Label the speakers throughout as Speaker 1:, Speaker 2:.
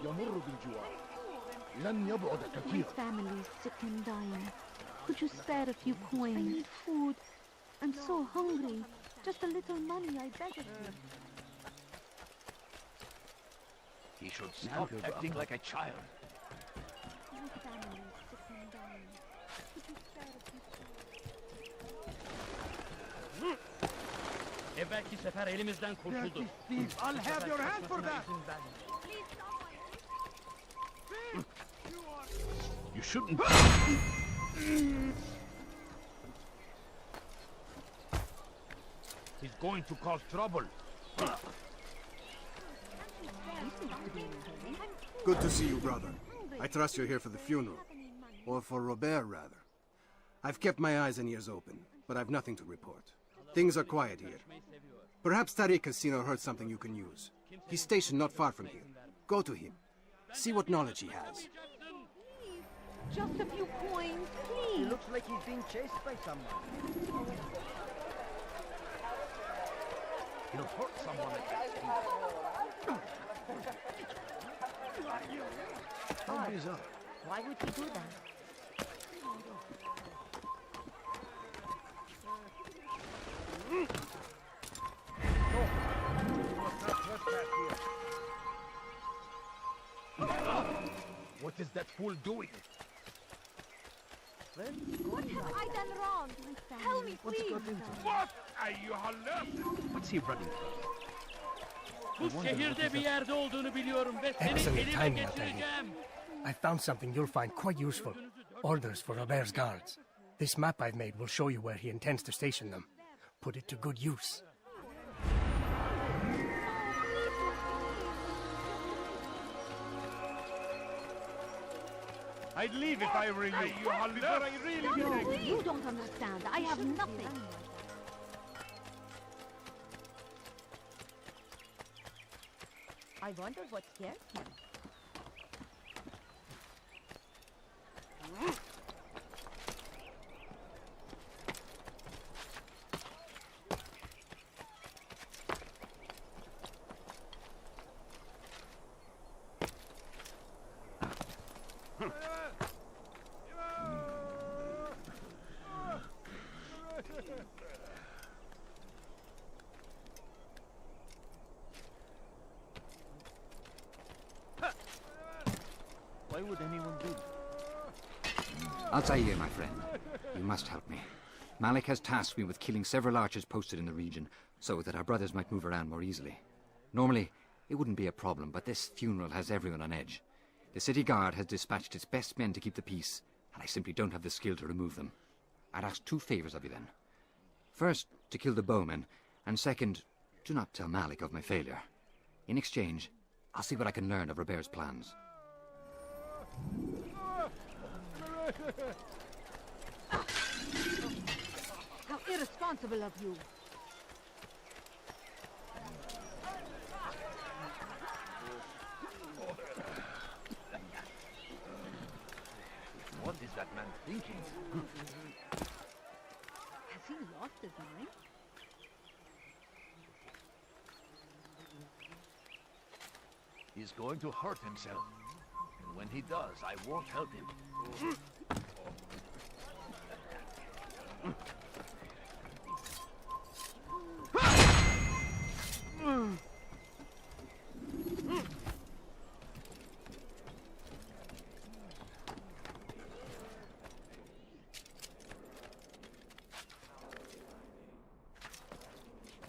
Speaker 1: يمر بالجوار. لن يبعد
Speaker 2: My
Speaker 1: كثيرا.
Speaker 2: family's sick and dying. Could you spare a few coins? I need food. I'm so hungry. Just a little money, I beg of you.
Speaker 3: He should stop acting like a child.
Speaker 2: My family's sick and dying. Could you spare a few coins?
Speaker 4: Evvelki sefer elimizden kurtuldu.
Speaker 1: I'll have your hand for that.
Speaker 3: You shouldn't.
Speaker 1: He's going to cause trouble.
Speaker 5: Good to see you, brother. I trust you're here for the funeral. Or for Robert, rather. I've kept my eyes and ears open, but I've nothing to report. Things are quiet here. Perhaps Tariq has seen or heard something you can use. He's stationed not far from here. Go to him. See what knowledge he has.
Speaker 2: Just a few coins,
Speaker 6: He
Speaker 2: please.
Speaker 6: looks like he's being chased by someone.
Speaker 3: He'll hurt someone at that speed.
Speaker 6: How bizarre. Why would he do that?
Speaker 1: What is that fool doing?
Speaker 2: What have I done wrong? Tell me, please.
Speaker 1: What are you left?
Speaker 3: What's he running from?
Speaker 4: Bu şehirde bir yerde olduğunu biliyorum ve seni
Speaker 7: Excellent
Speaker 4: elime
Speaker 7: timing, Atari.
Speaker 4: geçireceğim.
Speaker 7: I found something you'll find quite useful. Orders for Robert's guards. This map I've made will show you where he intends to station them. Put it to good use.
Speaker 1: I'd leave if I were you. Before I really
Speaker 2: No, you don't understand. I have nothing.
Speaker 6: I wonder what scares him.
Speaker 3: Why would anyone do that?
Speaker 8: Altair, my friend. You must help me. Malik has tasked me with killing several archers posted in the region, so that our brothers might move around more easily. Normally, it wouldn't be a problem, but this funeral has everyone on edge. The city guard has dispatched its best men to keep the peace, and I simply don't have the skill to remove them. I'd ask two favors of you then. First, to kill the bowmen, and second, do not tell Malik of my failure. In exchange, I'll see what I can learn of Robert's plans.
Speaker 2: How irresponsible of you.
Speaker 3: What is that man thinking?
Speaker 2: Has he lost his mind?
Speaker 3: He's going to hurt himself. And when he does, I won't help him.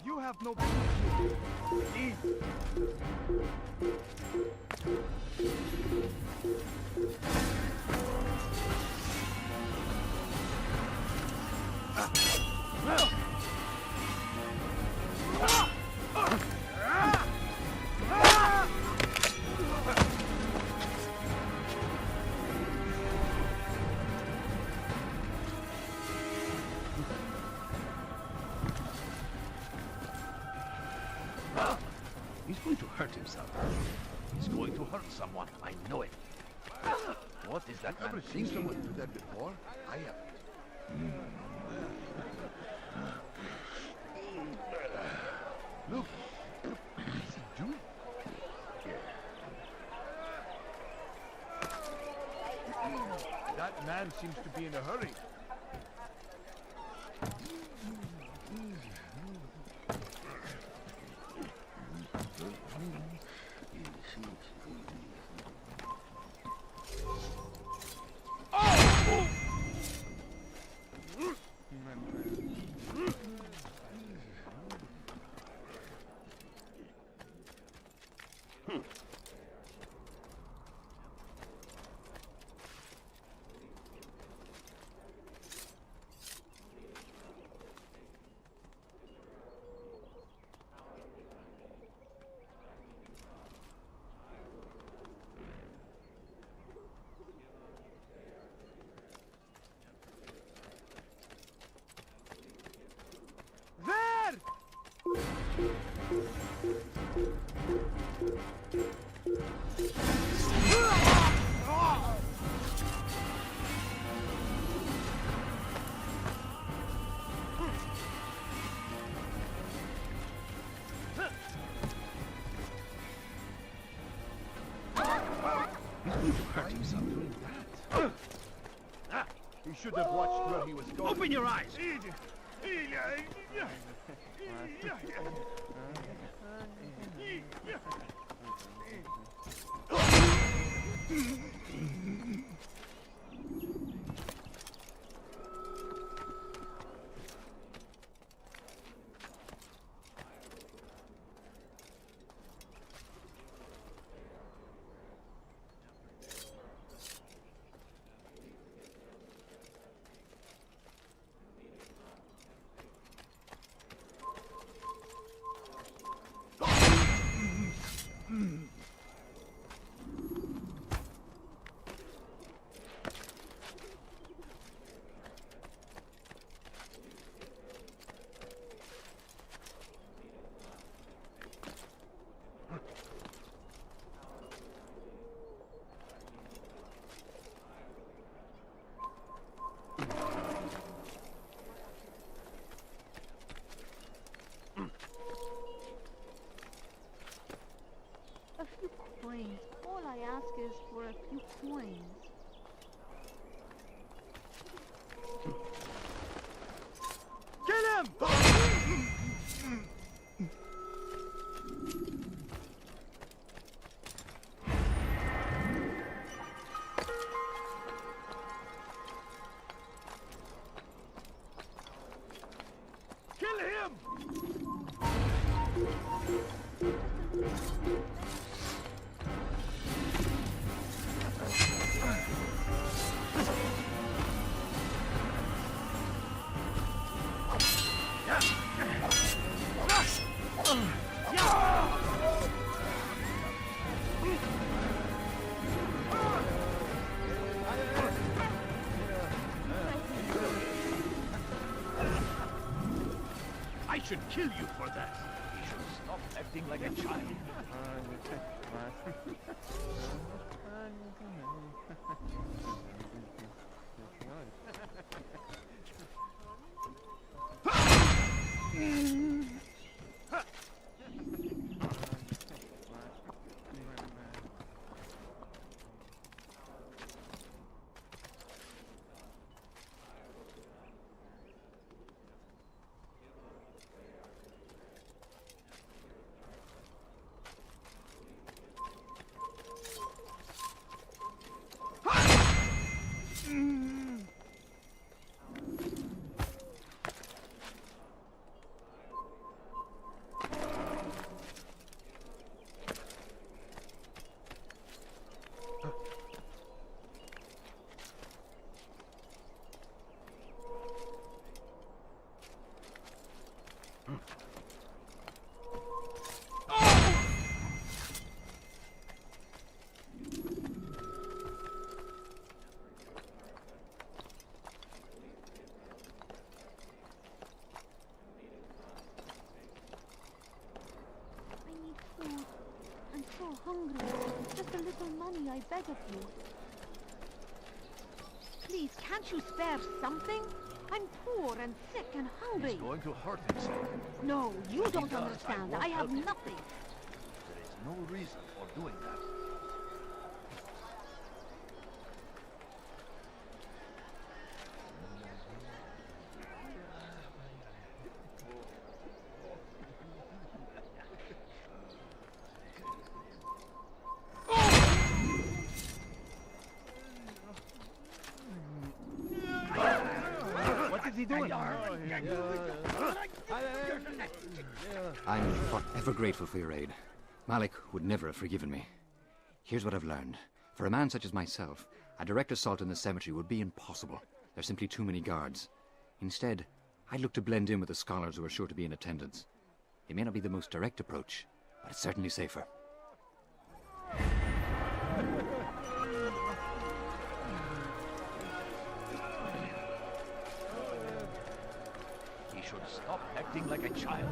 Speaker 1: You have no business. Leave.
Speaker 3: He's going to hurt himself. He's going to hurt someone. I know it. What is that man
Speaker 1: Ever seen
Speaker 3: thinking?
Speaker 1: someone do that before? I have. Look, what is he doing? That man seems to be in a hurry.
Speaker 3: Hurt himself doing that.
Speaker 1: He should have watched where he was going.
Speaker 4: Open your eyes!
Speaker 2: A few coins. All I ask is for a few coins.
Speaker 1: Kill him! Kill him!
Speaker 4: I should kill you for that.
Speaker 3: He should stop acting like a child.
Speaker 2: Hungry. Just a little money, I beg of you. Please, can't you spare something? I'm poor and sick and hungry.
Speaker 3: He's going to hurt himself.
Speaker 2: No, you
Speaker 3: If he
Speaker 2: don't
Speaker 3: does,
Speaker 2: understand.
Speaker 3: won't
Speaker 2: I have
Speaker 3: help him.
Speaker 2: nothing.
Speaker 3: There is no reason for doing that.
Speaker 5: doing?
Speaker 8: I'm forever grateful for your aid. Malik would never have forgiven me. Here's what I've learned. For a man such as myself, a direct assault in the cemetery would be impossible. There's simply too many guards. Instead, I'd look to blend in with the scholars who are sure to be in attendance. It may not be the most direct approach, but it's certainly safer.
Speaker 3: He should stop acting like a child.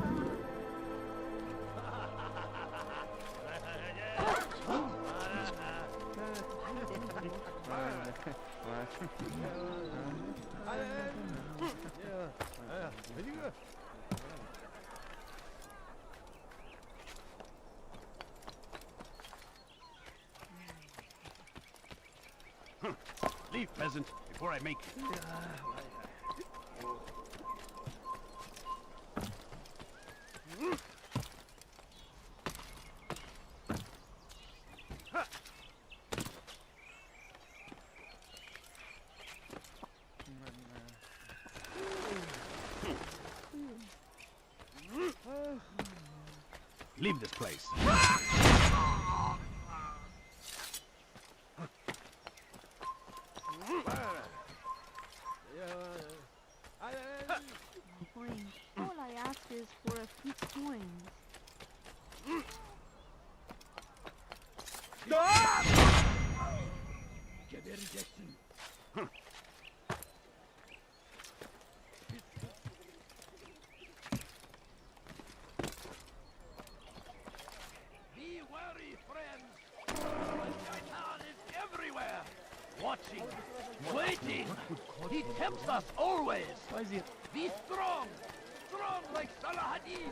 Speaker 3: Leave, peasant, before I make it. Leave this place.
Speaker 2: Fine. All I ask is for a few coins.
Speaker 3: Be wary, friends. Shaitan is everywhere. Watching, waiting. He tempts us always. Be strong. Strong like Salahadin.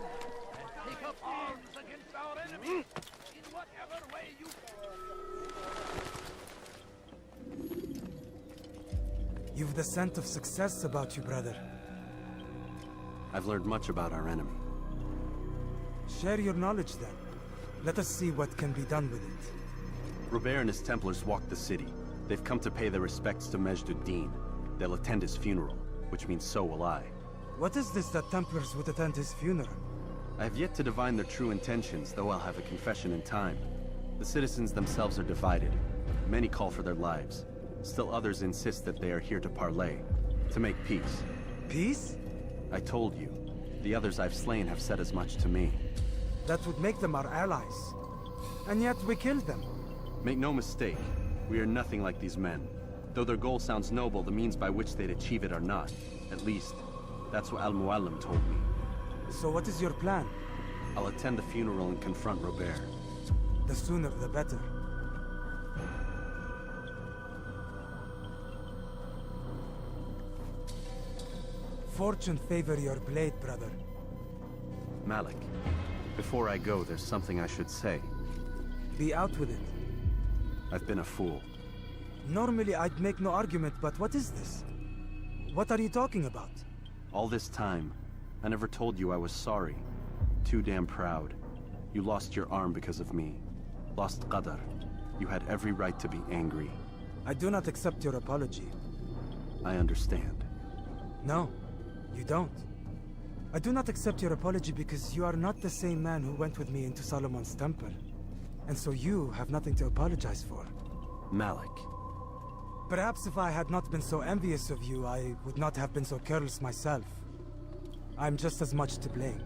Speaker 3: And take up arms against our enemies in whatever way you...
Speaker 9: You've the scent of success about you, brother.
Speaker 5: I've learned much about our enemy.
Speaker 9: Share your knowledge then. Let us see what can be done with it.
Speaker 10: Robert and his Templars walked the city. They've come to pay their respects to Majd-ud-Din. They'll attend his funeral, which means so will I.
Speaker 9: What is this that Templars would attend his funeral?
Speaker 10: I have yet to divine their true intentions, though I'll have a confession in time. The citizens themselves are divided. Many call for their lives. Still others insist that they are here to parley, to make peace.
Speaker 9: Peace?
Speaker 10: I told you. The others I've slain have said as much to me.
Speaker 9: That would make them our allies. And yet we killed them.
Speaker 10: Make no mistake, we are nothing like these men. Though their goal sounds noble, the means by which they'd achieve it are not. At least, that's what Al-Muallim told me.
Speaker 9: So what is your plan?
Speaker 10: I'll attend the funeral and confront Robert.
Speaker 9: The sooner the better. Fortune favor your blade, brother.
Speaker 10: Malik, before I go, there's something I should say.
Speaker 9: Be out with it.
Speaker 10: I've been a fool.
Speaker 9: Normally I'd make no argument, but what is this? What are you talking about?
Speaker 10: All this time, I never told you I was sorry. Too damn proud. You lost your arm because of me. Lost Qadar. You had every right to be angry.
Speaker 9: I do not accept your apology.
Speaker 10: I understand.
Speaker 9: No, you don't. I do not accept your apology because you are not the same man who went with me into Solomon's temple. And so you have nothing to apologize for.
Speaker 10: Malik.
Speaker 9: Perhaps if I had not been so envious of you, I would not have been so careless myself. I'm just as much to blame.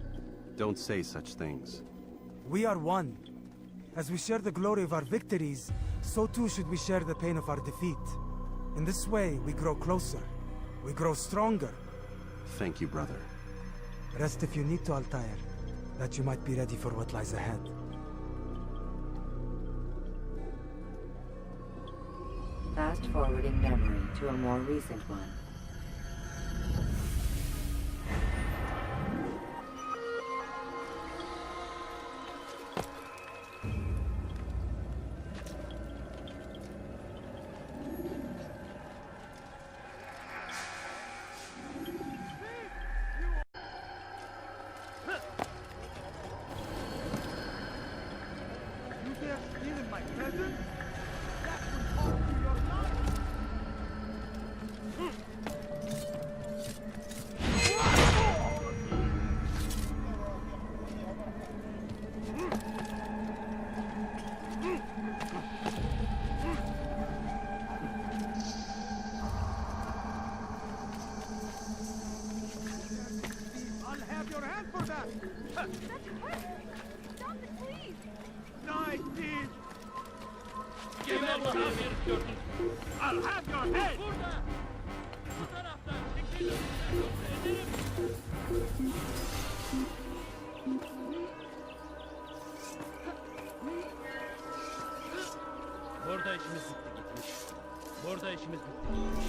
Speaker 10: Don't say such things.
Speaker 9: We are one. As we share the glory of our victories, so too should we share the pain of our defeat. In this way, we grow closer. We grow stronger.
Speaker 10: Thank you, brother.
Speaker 9: Rest if you need to, Altair, that you might be ready for what lies ahead.
Speaker 11: Fast-forwarding memory to a more recent one.
Speaker 1: You dare steal in my presence? That will cost you your life!
Speaker 4: kemer tamir gördüm.
Speaker 3: I'll have your head!
Speaker 4: Burada! Bu taraftan çekilin. Ederim. Burada işimiz bitti gitmiş. Burada işimiz bitti gitmiş.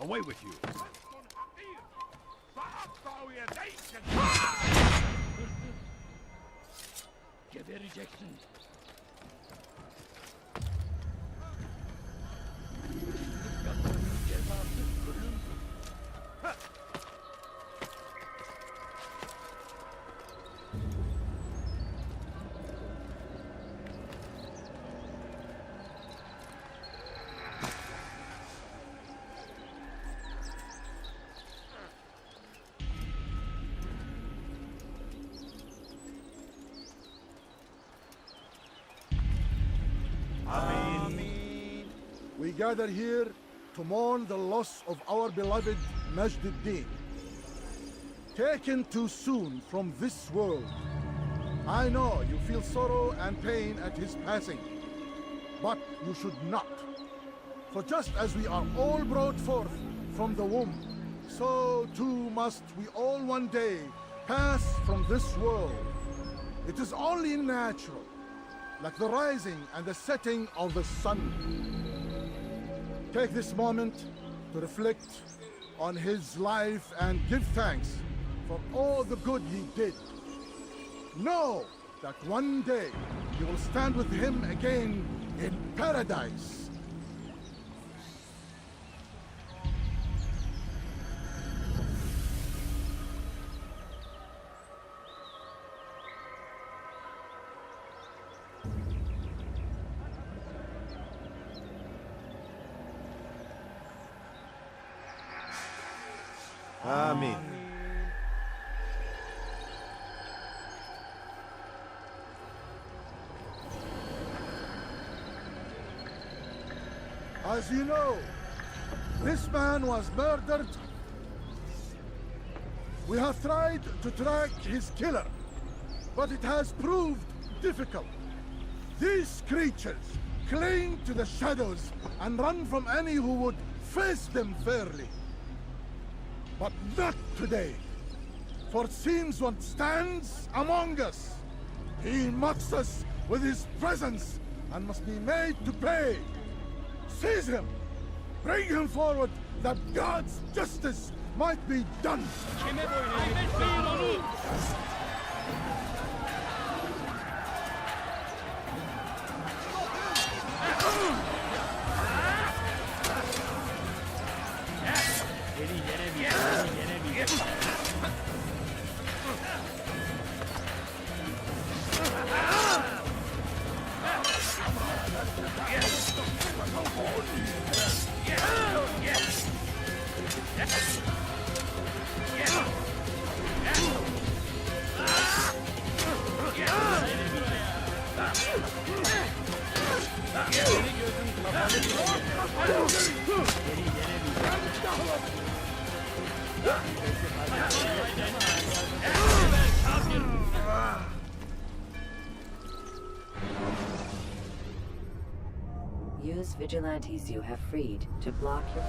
Speaker 1: Away with you.
Speaker 4: Gebereceksin. Yaptığının cezası ölümdür.
Speaker 1: We gather here to mourn the loss of our beloved Majduddin. Taken too soon from this world. I know you feel sorrow and pain at his passing, but you should not. For just as we are all brought forth from the womb, so too must we all one day pass from this world. It is only natural, like the rising and the setting of the sun. Take this moment to reflect on his life and give thanks for all the good he did. Know that one day you will stand with him again in paradise.
Speaker 10: Amin.
Speaker 1: As you know, this man was murdered. We have tried to track his killer, but it has proved difficult. These creatures cling to the shadows and run from any who would face them fairly. But not today, for it seems one stands among us. He mocks us with his presence and must be made to pay. Seize him! Bring him forward that God's justice might be done!
Speaker 4: Kaybetmeyin onu!
Speaker 11: Use vigilantes you have freed to block your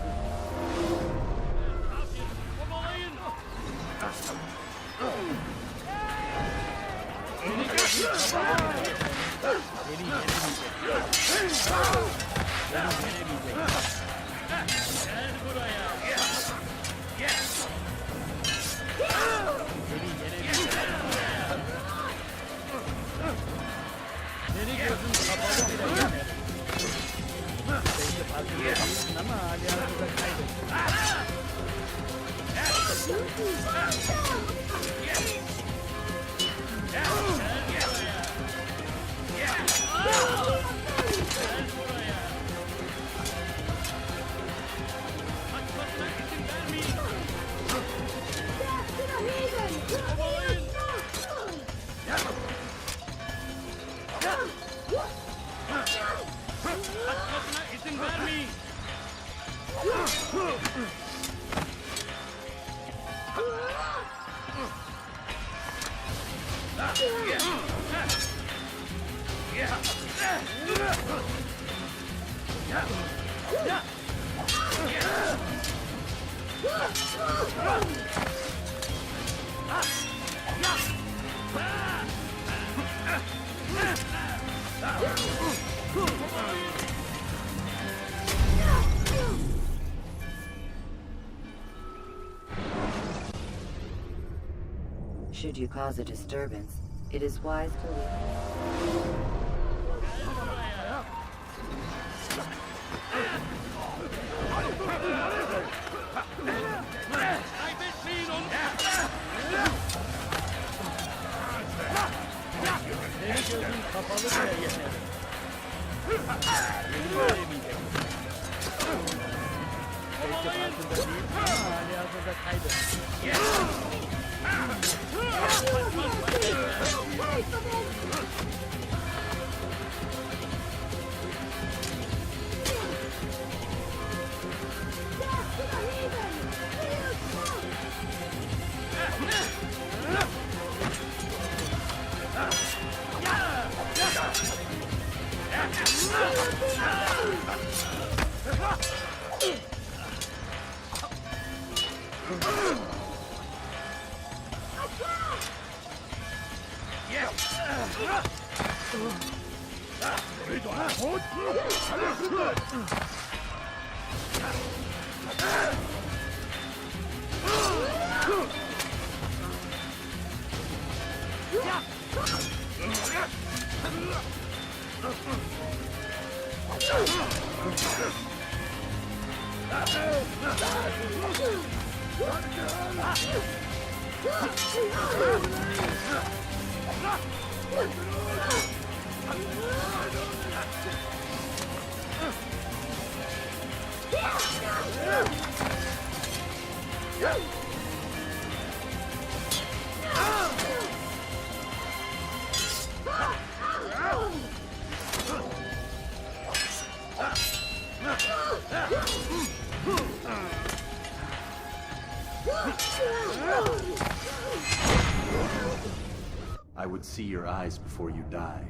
Speaker 11: Should you cause a disturbance, it is wise to leave.
Speaker 10: I would see your eyes before you die.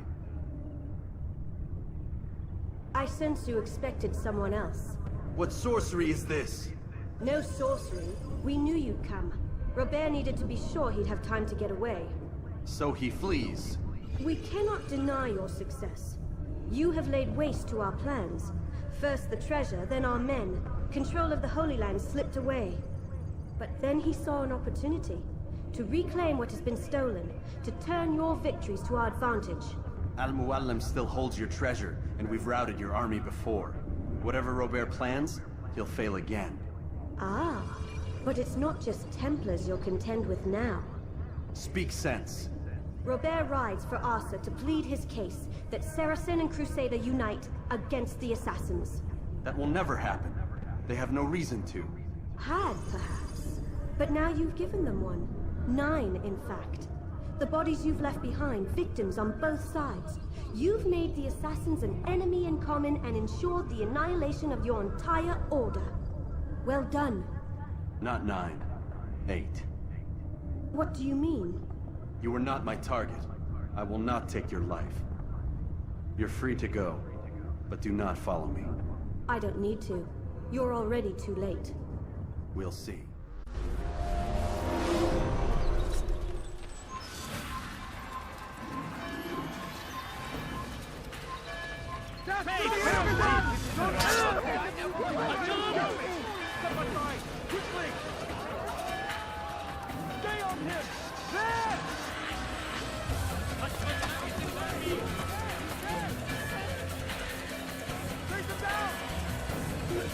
Speaker 12: I sense you expected someone else.
Speaker 10: What sorcery is this?
Speaker 12: No sorcery. We knew you'd come. Robert needed to be sure he'd have time to get away.
Speaker 10: So he flees.
Speaker 12: We cannot deny your success. You have laid waste to our plans. First the treasure, then our men. Control of the Holy Land slipped away. But then he saw an opportunity to reclaim what has been stolen, to turn your victories to our advantage.
Speaker 10: Al-Muallim still holds your treasure, and we've routed your army before. Whatever Robert plans, he'll fail again.
Speaker 12: Ah, but it's not just Templars you'll contend with now.
Speaker 10: Speak sense.
Speaker 12: Robert rides for Asa to plead his case that Saracen and Crusader unite against the Assassins.
Speaker 10: That will never happen. They have no reason to.
Speaker 12: Had, perhaps. But now you've given them one. 9, in fact. The bodies you've left behind, victims on both sides. You've made the Assassins an enemy in common and ensured the annihilation of your entire order. Well done.
Speaker 10: Not 9. 8.
Speaker 12: What do you mean?
Speaker 10: You were not my target. I will not take your life. You're free to go, but do not follow me.
Speaker 12: I don't need to. You're already too late.
Speaker 10: We'll see.
Speaker 3: Stay on him! There! Take him down!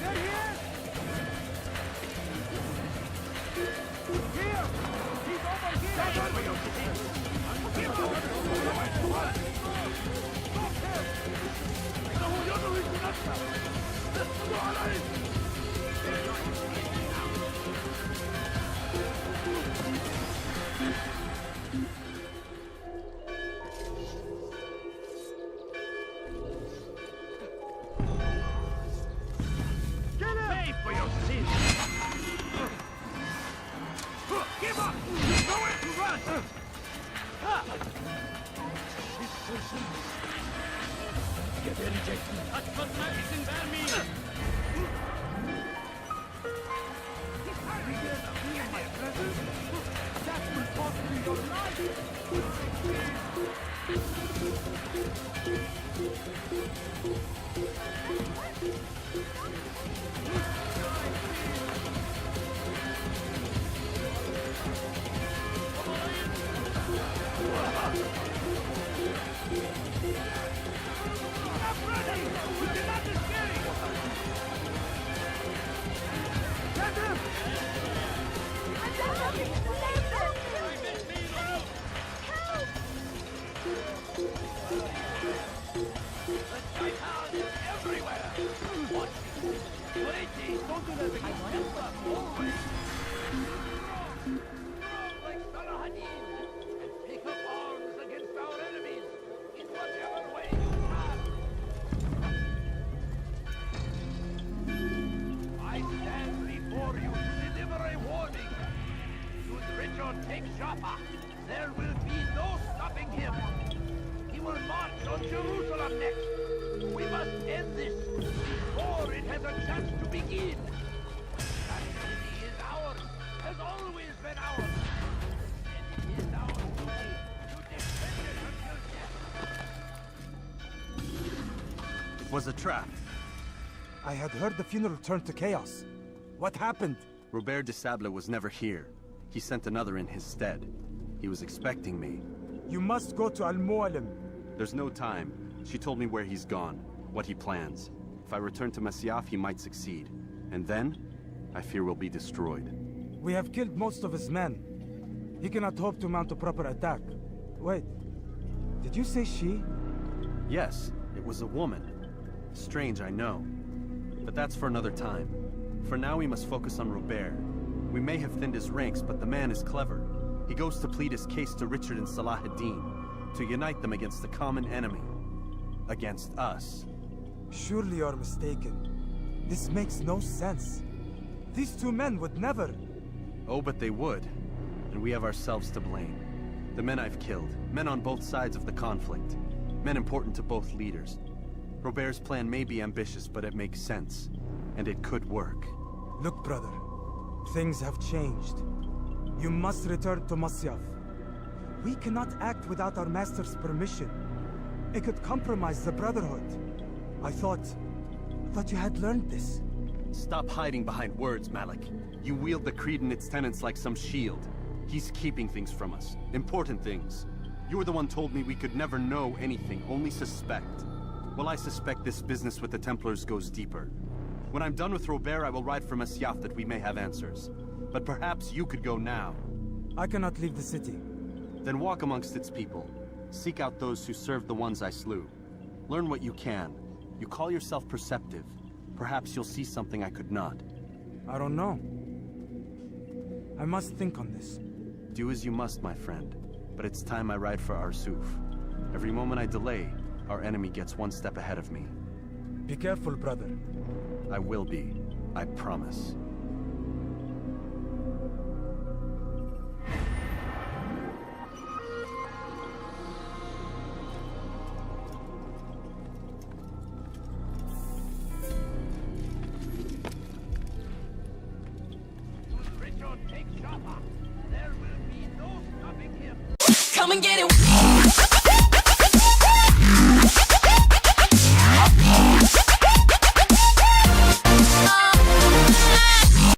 Speaker 3: There he is! Here! He's over here! Get him! Pay for your sins! Give up! Nowhere to run! This person...
Speaker 4: Gebereceksin. Kaçmasına izin vermeyin.
Speaker 3: There will be no stopping him. He will march on Jerusalem next. We must end this before it has a chance to begin. That city is ours, has always been ours. And it is our duty to defend it until death.
Speaker 10: It was a trap.
Speaker 9: I had heard the funeral turned to chaos. What happened?
Speaker 10: Robert de Sable was never here. He sent another in his stead. He was expecting me.
Speaker 9: You must go to Al-Mualim.
Speaker 10: There's no time. She told me where he's gone, what he plans. If I return to Masyaf, he might succeed. And then, I fear we'll be destroyed.
Speaker 9: We have killed most of his men. He cannot hope to mount a proper attack. Wait, did you say she?
Speaker 10: Yes, it was a woman. Strange, I know. But that's for another time. For now, we must focus on Robert. We may have thinned his ranks, but the man is clever. He goes to plead his case to Richard and Salah ad-Din, to unite them against the common enemy. Against us.
Speaker 9: Surely you're mistaken. This makes no sense. These two men would never...
Speaker 10: Oh, but they would. And we have ourselves to blame. The men I've killed, men on both sides of the conflict. Men important to both leaders. Robert's plan may be ambitious, but it makes sense. And it could work.
Speaker 9: Look, brother. Things have changed. You must return to Masyaf. We cannot act without our master's permission. It could compromise the Brotherhood. I thought you had learned this.
Speaker 10: Stop hiding behind words, Malik. You wield the creed and its tenets like some shield. He's keeping things from us. Important things. You were the one told me we could never know anything, only suspect. Well, I suspect this business with the Templars goes deeper. When I'm done with Robert, I will ride for Masyaf that we may have answers. But perhaps you could go now.
Speaker 9: I cannot leave the city.
Speaker 10: Then walk amongst its people. Seek out those who served the ones I slew. Learn what you can. You call yourself perceptive. Perhaps you'll see something I could not.
Speaker 9: I don't know. I must think on this.
Speaker 10: Do as you must, my friend. But it's time I ride for Arsuf. Every moment I delay, our enemy gets one step ahead of me.
Speaker 9: Be careful, brother.
Speaker 10: I will be. I promise.
Speaker 3: Richard, take Jaffa. There will be no stopping him.
Speaker 13: Come and get it.